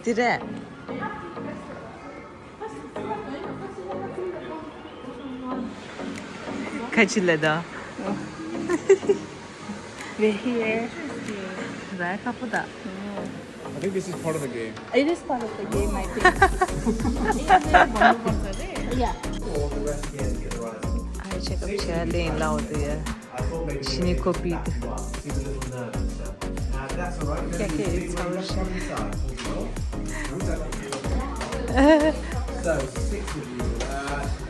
Dire. Kaçıldı. We're here. Right kapıda. I think this is part of the game. It is part of the game, I think. Yeah. Ay check-up çaylayın laudiye. Şini kopiydi. Keke çalışın. So, 6 of you.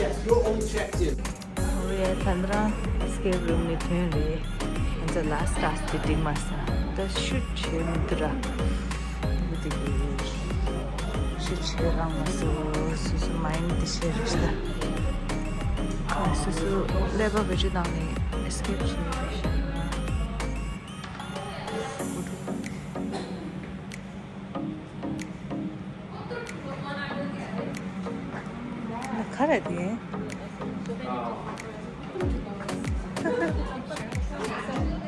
Yes, you're all checked in. Oraya Chandra escape room ni thiri. And the last task meeting masa. The shoot chimdra. Shoot chirang masu susu mind dishirishta. Susu level vijudani escape chirish. खा रही है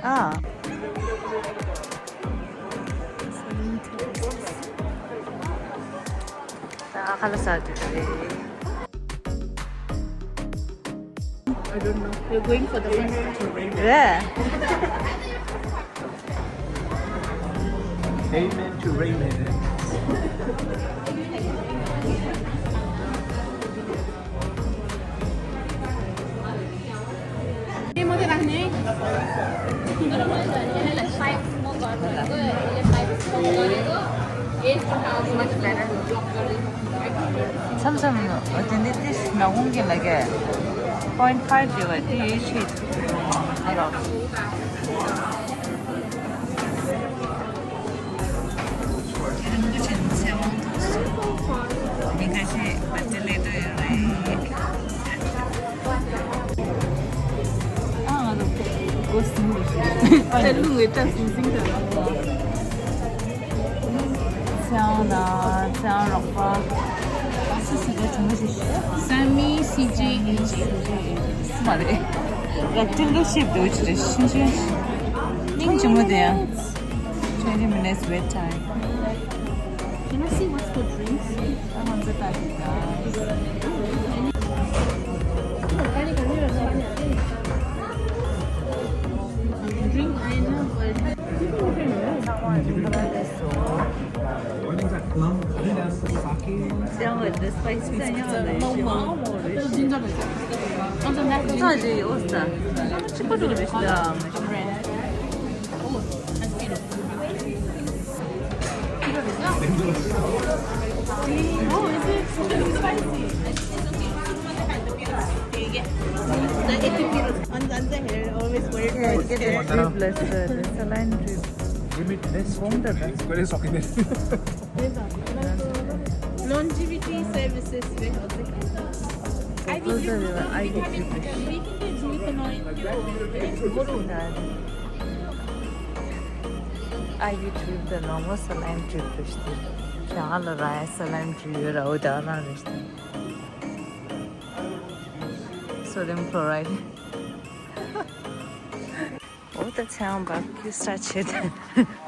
हाँ kalau saja I don't know. We're going for the first time. yeah Amen to Raymond. Sometimes 어떤데 this 나온 게 like 0.5 되어 뒤에 시 알아 이런 거 진짜 많았어 내가 시 맞을래도 아 나도 그거 쓰는 거 있어 Telung itu sing dah. 香的香肉包是几个什么是Sami CJ 말해 rectangle shape 도 있지 신기해 ning 좀 돼야 20 minutes wait time Can I see what's for drinks? 먼저 따지자 Drink I know, but 상황이 불편했어 What is that plum? I think that's sake. 香味的 spicy 怎样的ginger beer. Also that 소사지 오스타 치포도 그랬다 Oh, is it spicy? The 80 pills on the hair always wear 예, 이게 드립레스 사라인 드립 Give me this. 공대다 Where is sake? Longevity services with 그거를 아이디 드립 아이디 드립도 너무 사라인 드립 잘 알아야 사라인 드립이라 오다나 그랬어 소듐 클로라이드 오다 참 바퀴 스타치다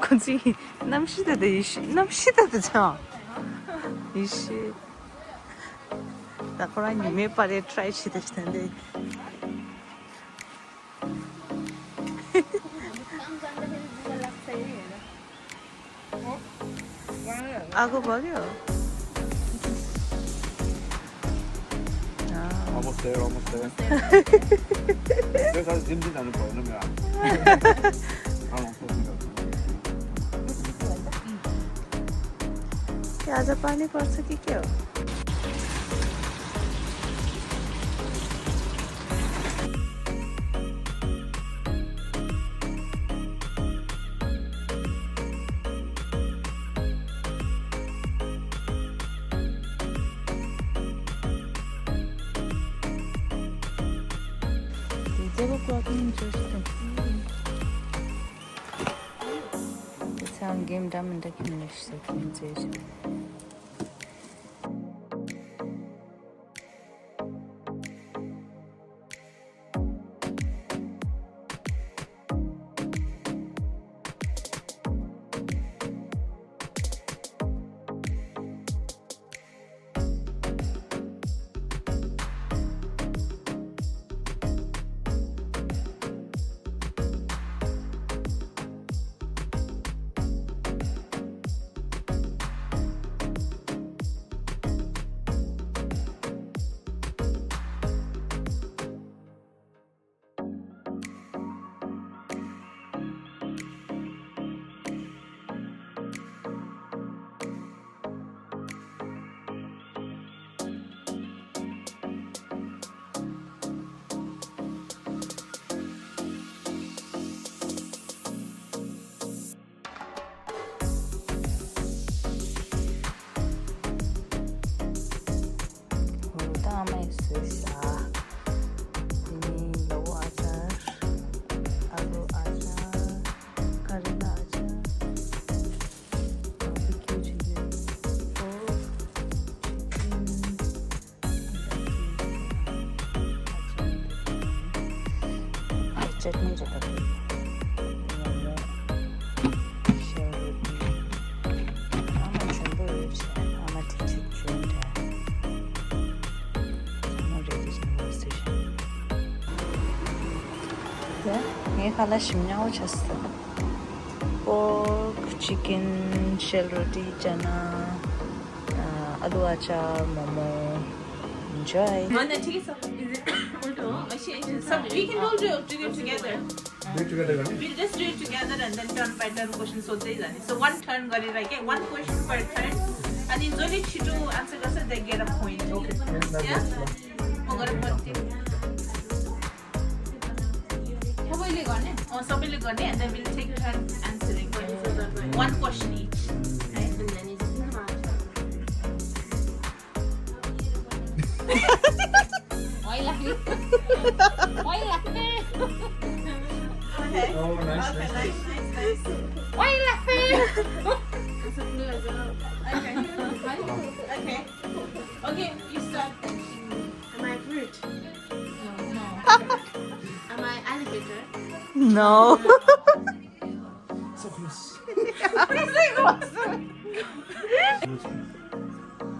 kunzi namshida da ishi namshida da cha ishi da kora ni me pare try chide stande 아고 버려 Almost there, almost there. 그래서 힘들지 않을 거야, 이러면. 안 없어진다. आज पानी पर्छ कि के हो 이제고 거긴 좋시든 참 게임 담은데 기분이 있어 김제지 chutney to the खाला Shimla चस्त pork, chicken, shell roti, chana, aloo achar, momo. Enjoy. We can all do it together. We'll just do it together and then turn by turn question so one turn got it like one question per turn. And in only to answer they get a point. Okay. Yeah? And then we'll take turns answering one question each. Why laughing? Why laughing? Okay. Oh, nice. Nice. Why laughing? Okay, you start. Am I fruit? No. Am I alligator? No. So close.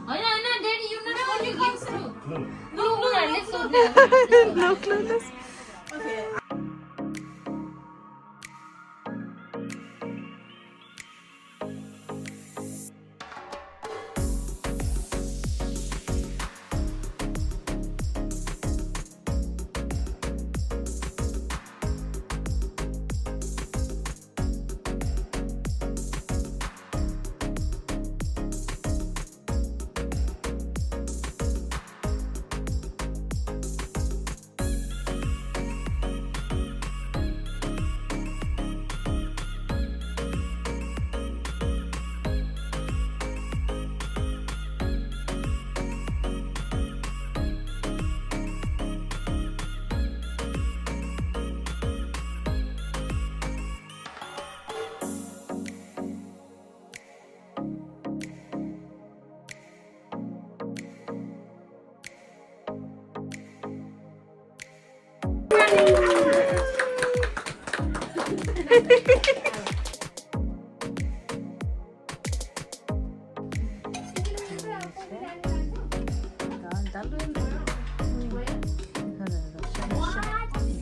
Oh no, Daddy, you're not going to give through. No. No, let's go. No clueless. Okay.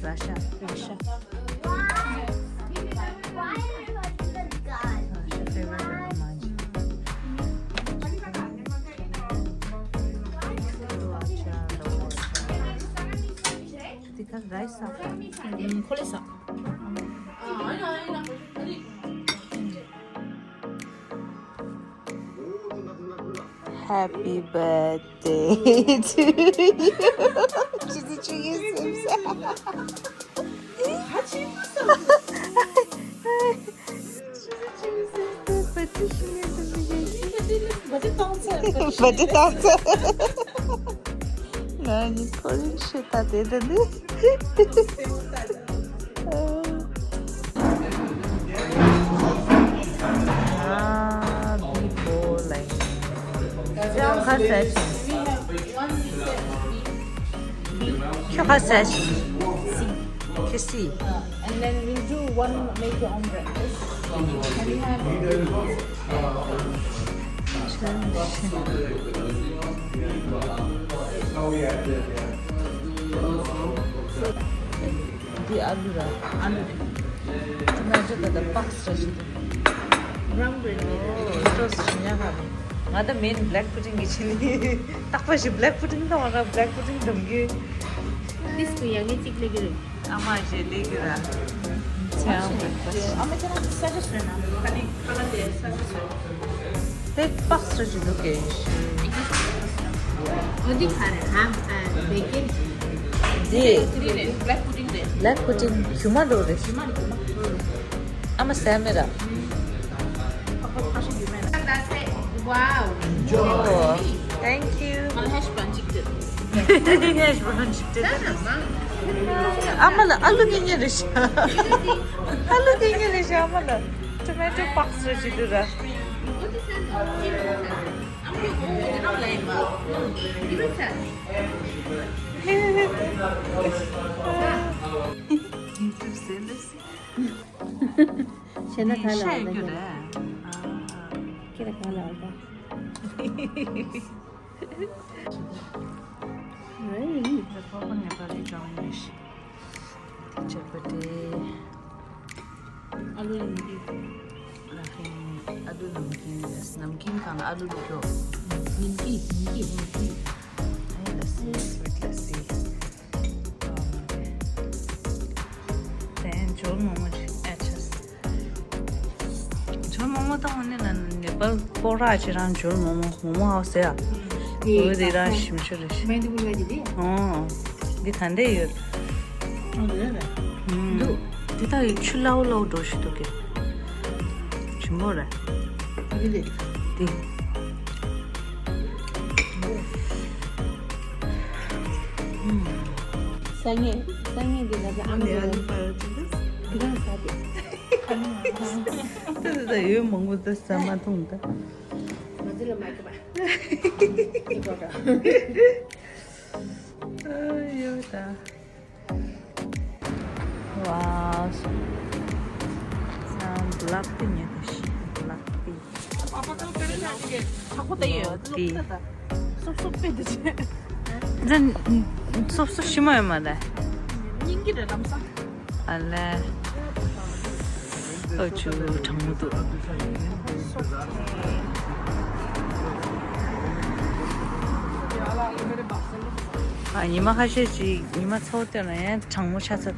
Russia. Because rice 콜레사. Happy birthday to you. Body dancer. Nani korin shita dedi. Before like. क्या खासा किसी And then we'll do one make your own breakfast. Can we have di alura tomato da pasta Brown bread. oh toast nya khabe ngada main black pudding gichini takpashi black pudding da mara black pudding damge This kuyang is chicken. ama je legira chao I'm going to suggest right now. te pasta ji doke Only ham and bacon. de Black pudding there. black pudding cuma do de ama samera Wow. oh thank you I'll hash brown chicken. yes brown chicken amala alu dingereş alu dingereş amala tomato pasta ji dura Shena khala Shay hoga. good. Kira khala hoga. Right. The proper Nepali Chinese. Chapati. Alu limki. Alu namkeen. Yes, namkeen kan alu liko. Limki. Lassi, sweet lassi. Then jol momo achas. Jol momo ta hone na Nepal pora achiran jol momo house ya. वो देरा शिमशुरिश Main dulu lagi dia. हाँ दिखांदे ये Oh, ada. दिता ये चुलाओ लाओ दोष तो के चिमोरा Ini deh. दी Sange dia ada ambil. Kira sabi. तो ये मंगो तो सामान तो उनका Nanti lemai ke bah. Ikut dah. ये बता वाह साम ब्लैक नहीं है black T Apa kalau kalian lagi? Aku tak ya. T Sup beda je. 전 소스 심어야 마다 Nyinggi dalam sah. 알레 어주 정무도 아 이마 하시지 이마 처우 때는 장모 샷을